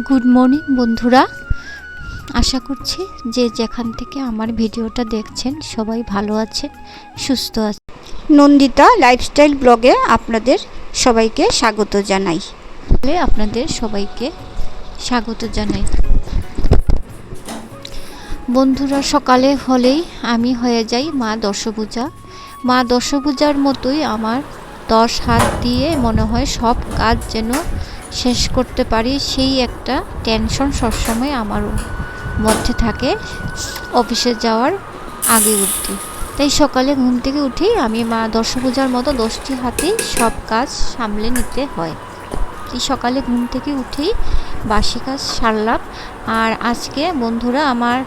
Good morning বন্ধুরা, আশা করছি যে যেখান থেকে আমার ভিডিওটা দেখছেন সবাই ভালো আছেন, সুস্থ আছেন। নন্দিতা লাইফস্টাইল ব্লগে আপনাদের সবাইকে স্বাগত জানাই। বন্ধুরা, সকালে হলেই আমি হয়ে যাই মা দশভুজা। মা দশভুজার মতোই আমার 10 হাত দিয়ে মনে হয় সব কাজ যেন শেষ করতে পারি, সেই একটা টেনশন সবসময় আমার মধ্যে থাকে অফিসে যাওয়ার আগে অবধি। তাই সকালে ঘুম থেকে উঠেই আমি মা দশভুজার মতো 10টি হাতেই সব কাজ সামলে নিতে হয়। এই সকালে ঘুম থেকে উঠেই বাসি কাজ সারলাম। আর আজকে বন্ধুরা আমার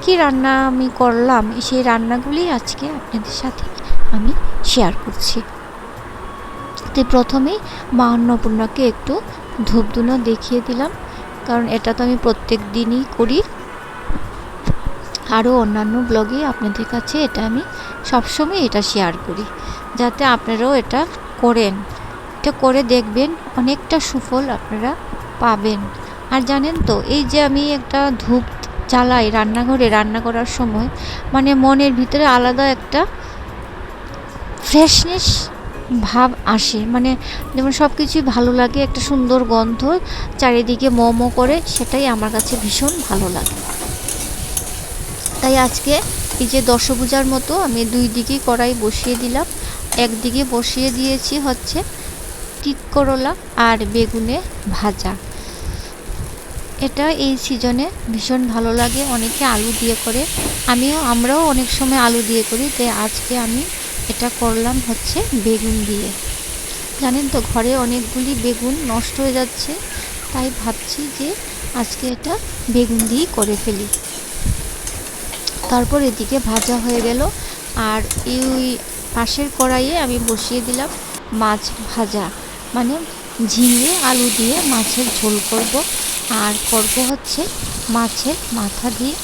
কি রান্না আমি করলাম, সেই রান্নাগুলি আজকে আপনাদের সাথে আমি শেয়ার করছি। তো প্রথমেই মা অন্নপূর্ণাকে একটু ধূপধুনো দেখিয়ে দিলাম, কারণ এটা তো আমি প্রত্যেক দিনই করি। আরও অন্যান্য ব্লগে আপনাদের কাছে এটা আমি সবসময় এটা শেয়ার করি, যাতে আপনারাও এটা করেন। এটা করে দেখবেন, অনেকটা সুফল আপনারা পাবেন। আর জানেন তো, এই যে আমি একটা ধূপ জ্বালাই রান্নাঘরে রান্না করার সময়, মানে মনের ভিতরে আলাদা একটা ফ্রেশনেস ভাব আসে, মানে যেমন সব কিছুই ভালো লাগে, একটা সুন্দর গন্ধ চারিদিকে মোমো করে, সেটাই আমার কাছে ভীষণ ভালো লাগে। তাই আজকে এই যে দশভুজার মতো আমি 2 দিকেই কড়াই বসিয়ে দিলাম। একদিকে বসিয়ে দিয়েছি হচ্ছে তিত করলা আর বেগুনে ভাজা। এটা এই সিজনে ভীষণ ভালো লাগে, অনেকে আলু দিয়ে করে, আমরাও অনেক সময় আলু দিয়ে করি। তাই আজকে আমি এটা করলাম হচ্ছে বেগুন দিয়ে। জানেন তো, ঘরে অনেকগুলি বেগুন নষ্ট হয়ে যাচ্ছে, তাই ভাবছি যে আজকে এটা বেগুন দিয়েই করে ফেলি। তারপর এদিকে ভাজা হয়ে গেল, আর এই পাশের কড়াইয়ে আমি বসিয়ে দিলাম মাছ ভাজা, মানে ঝিঙে আলু দিয়ে মাছের ঝোল করব। আর করব হচ্ছে মাছের মাথা দিয়ে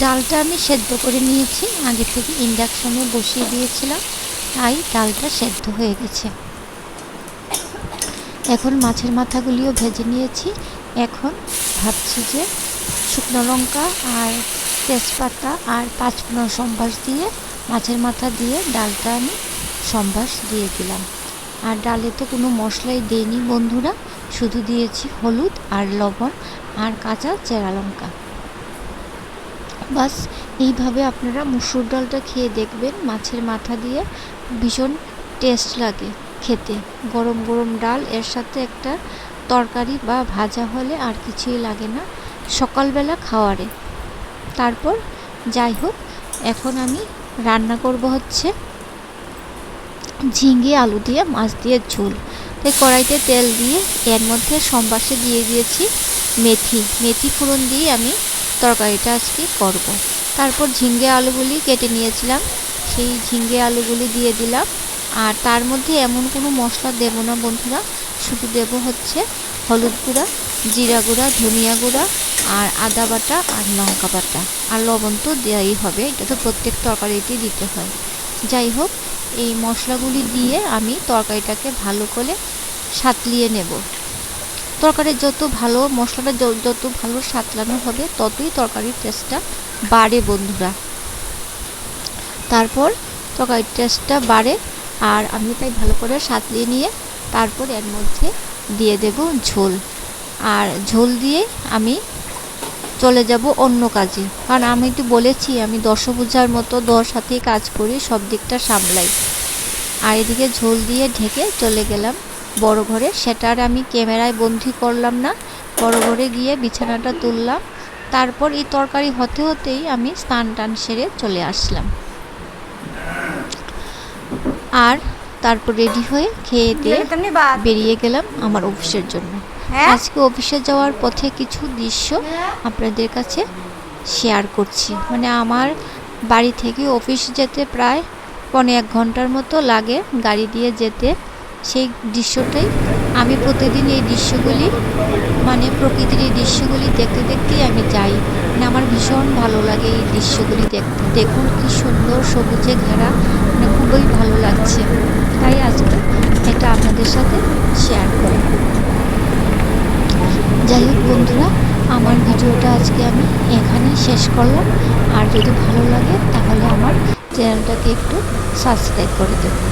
ডালটা আমি সেদ্ধ করে নিয়েছি, আগে থেকে ইন্ডাকশনে বসিয়ে দিয়েছিলাম, তাই ডালটা সেদ্ধ হয়ে গেছে। এখন মাছের মাথাগুলিও ভেজে নিয়েছি। এখন ভাবছি যে শুকনো লঙ্কা আর তেজপাতা আর 5 ফোঁড়ন সম্বাস দিয়ে মাছের মাথা দিয়ে ডালটা আমি সম্বাস দিয়ে দিলাম। আর ডালে তো কোনো মশলাই দেইনি বন্ধুরা, শুধু দিয়েছি হলুদ আর লবণ আর কাঁচা চেরা লঙ্কা। বাস এইভাবে আপনারা মুসুর ডালটা খেয়ে দেখবেন, মাছের মাথা দিয়ে ভীষণ টেস্ট লাগে খেতে। গরম গরম ডাল, এর সাথে একটা তরকারি বা ভাজা হলে আর কিছুই লাগে না সকালবেলা খাওয়ারে। তারপর যাই হোক, এখন আমি রান্না করব হচ্ছে ঝিঙে আলু দিয়ে মাছ দিয়ে ঝোল। তাই কড়াইতে তেল দিয়ে এর মধ্যে সম্বাসে দিয়ে দিয়েছি মেথি ফোড়ন দিয়ে আমি তরকারিটা আজকে করব। তারপর ঝিঙে আলুগুলি কেটে নিয়েছিলাম, সেই ঝিঙে আলুগুলি দিয়ে দিলাম। আর তার মধ্যে এমন কোনো মশলা দেব না বন্ধুরা, শুধু দেব হচ্ছে হলুদ গুঁড়া, জিরা গুঁড়া, ধনিয়া গুঁড়া আর আদা বাটা আর লঙ্কা বাটা, আর লবণ তো দেওয়াই হবে, এটা তো প্রত্যেক তরকারিতেই দিতে হয়। যাই হোক, এই মশলাগুলি দিয়ে আমি তরকারিটাকে ভালো করে সাঁতলিয়ে নেব। তরকারির যত ভালো মশলাটা যত ভালো সাঁতলানো হবে, ততই তরকারির টেস্টটা বাড়ে বন্ধুরা। তারপর তরকারির টেস্টটা বাড়ে, আর আমি তাই ভালো করে সাঁতলিয়ে নিয়ে তারপর এর মধ্যে দিয়ে দেব ঝোল। আর ঝোল দিয়ে আমি চলে যাব অন্য কাজে, কারণ আমি তো বলেছি আমি দশভুজার মতো 10 হাতেই কাজ করি, সব দিকটা সামলাই। আর এদিকে ঝোল দিয়ে ঢেকে চলে গেলাম বড় ঘরে। সেটা আর আমি ক্যামেরায় বন্দি করলাম না, বড় ঘরে গিয়ে বিছানাটা তুললাম। তারপর এই তরকারি হতে হতেই আমি স্নান টান সেরে চলে আসলাম। আর তারপর রেডি হয়ে খেয়ে দিয়ে বেরিয়ে গেলাম আমার অফিসের জন্য। আজকে অফিসে যাওয়ার পথে কিছু দৃশ্য আপনাদের কাছে শেয়ার করছি। মানে আমার বাড়ি থেকে অফিস যেতে প্রায় 1.25 ঘন্টার মতো লাগে গাড়ি দিয়ে যেতে। সেই দৃশ্যটাই আমি প্রতিদিন এই দৃশ্যগুলি, মানে প্রকৃতির এই দৃশ্যগুলি দেখতে দেখতেই আমি যাই। মানে আমার ভীষণ ভালো লাগে এই দৃশ্যগুলি দেখতে। দেখুন কি সুন্দর সবুজে ঘেরা, মানে খুবই ভালো লাগছে। তাই আজকে এটা আপনাদের সাথে শেয়ার করি। বন্ধুরা, আমার ভিডিওটা আজকে আমি এখানেই শেষ করলাম। আর যদি ভালো লাগে তাহলে আমার চ্যানেলটাকে একটু সাবস্ক্রাইব করে দেবেন।